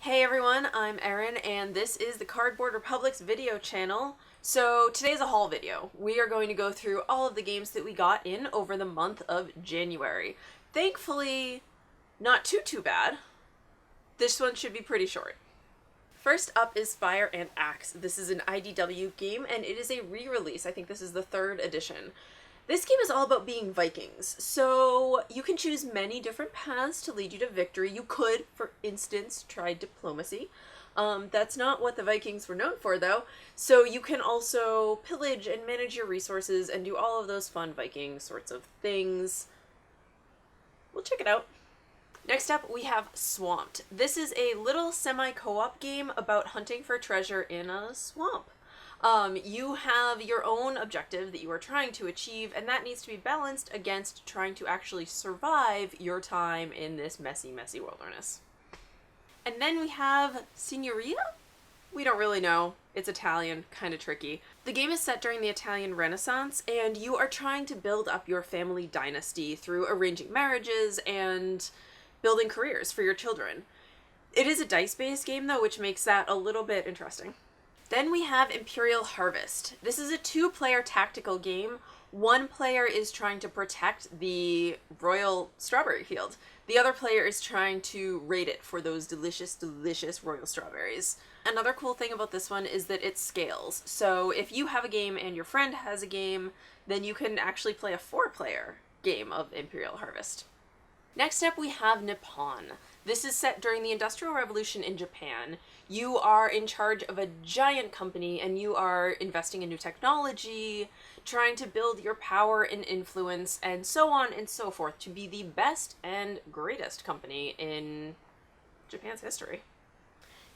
Hey everyone, I'm Erin and this is the Cardboard Republic's video channel. So today's a haul video. We are going to go through all of the games that we got in over the month of January. Thankfully, not too bad. This one should be pretty short. First up is Fire and Axe. This is an IDW game and it is a re-release. I think this is the 3rd edition. This game is all about being Vikings, so you can choose many different paths to lead you to victory. You could, for instance, try diplomacy. That's not what the Vikings were known for, though. So you can also pillage and manage your resources and do all of those fun Viking sorts of things. We'll check it out. Next up, we have Swamped. This is a little semi-co-op game about hunting for treasure in a swamp. You have your own objective that you are trying to achieve, and that needs to be balanced against trying to actually survive your time in this messy wilderness. And then we have Seniorita? We don't really know. It's Italian, kind of tricky. The game is set during the Italian Renaissance, and you are trying to build up your family dynasty through arranging marriages and building careers for your children. It is a dice-based game, though, which makes that a little bit interesting. Then we have Imperial Harvest. This is a 2-player tactical game. One player is trying to protect the royal strawberry field. The other player is trying to raid it for those delicious royal strawberries. Another cool thing about this one is that it scales. So if you have a game and your friend has a game, then you can actually play a 4-player game of Imperial Harvest. Next up we have Nippon. This is set during the Industrial Revolution in Japan. You are in charge of a giant company and you are investing in new technology, trying to build your power and influence, and so on and so forth to be the best and greatest company in Japan's history.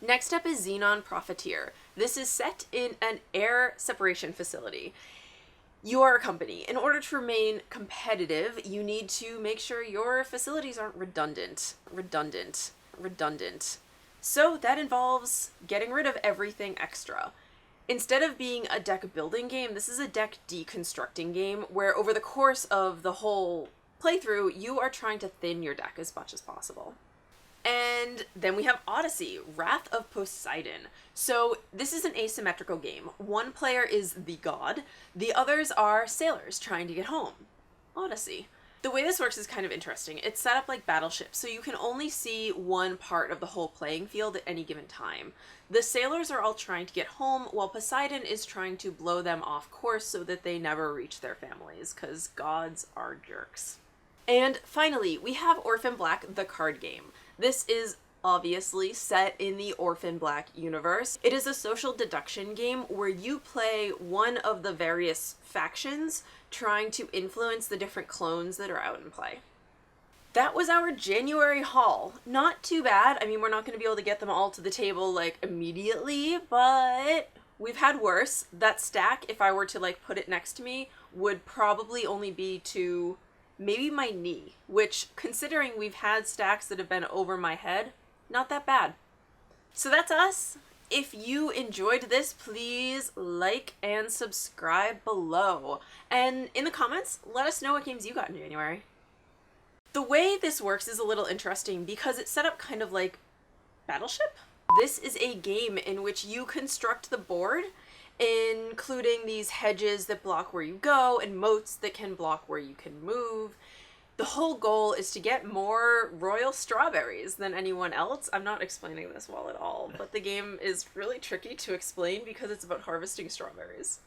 Next up is Xenon Profiteer. This is set in an air separation facility. You are a company. In order to remain competitive, you need to make sure your facilities aren't redundant. So that involves getting rid of everything extra. Instead of being a deck building game, this is a deck deconstructing game where over the course of the whole playthrough, you are trying to thin your deck as much as possible. And then we have Odyssey, Wrath of Poseidon. So this is an asymmetrical game. One player is the god, the others are sailors trying to get home. Odyssey. The way this works is kind of interesting. It's set up like Battleship, so you can only see one part of the whole playing field at any given time. The sailors are all trying to get home, while Poseidon is trying to blow them off course so that they never reach their families, because gods are jerks. And finally, we have Orphan Black, the card game. This is obviously set in the Orphan Black universe. It is a social deduction game where you play one of the various factions trying to influence the different clones that are out in play. That was our January haul. Not too bad. I mean, we're not going to be able to get them all to the table like immediately, but we've had worse. That stack, if I were to like put it next to me, would probably only be to maybe my knee, which, considering we've had stacks that have been over my head, not that bad. So that's us. If you enjoyed this, please like and subscribe below. And in the comments, let us know what games you got in January. The way this works is a little interesting because it's set up kind of like Battleship. This is a game in which you construct the board, including these hedges that block where you go and moats that can block where you can move. The whole goal is to get more royal strawberries than anyone else. I'm not explaining this well at all, but the game is really tricky to explain because it's about harvesting strawberries.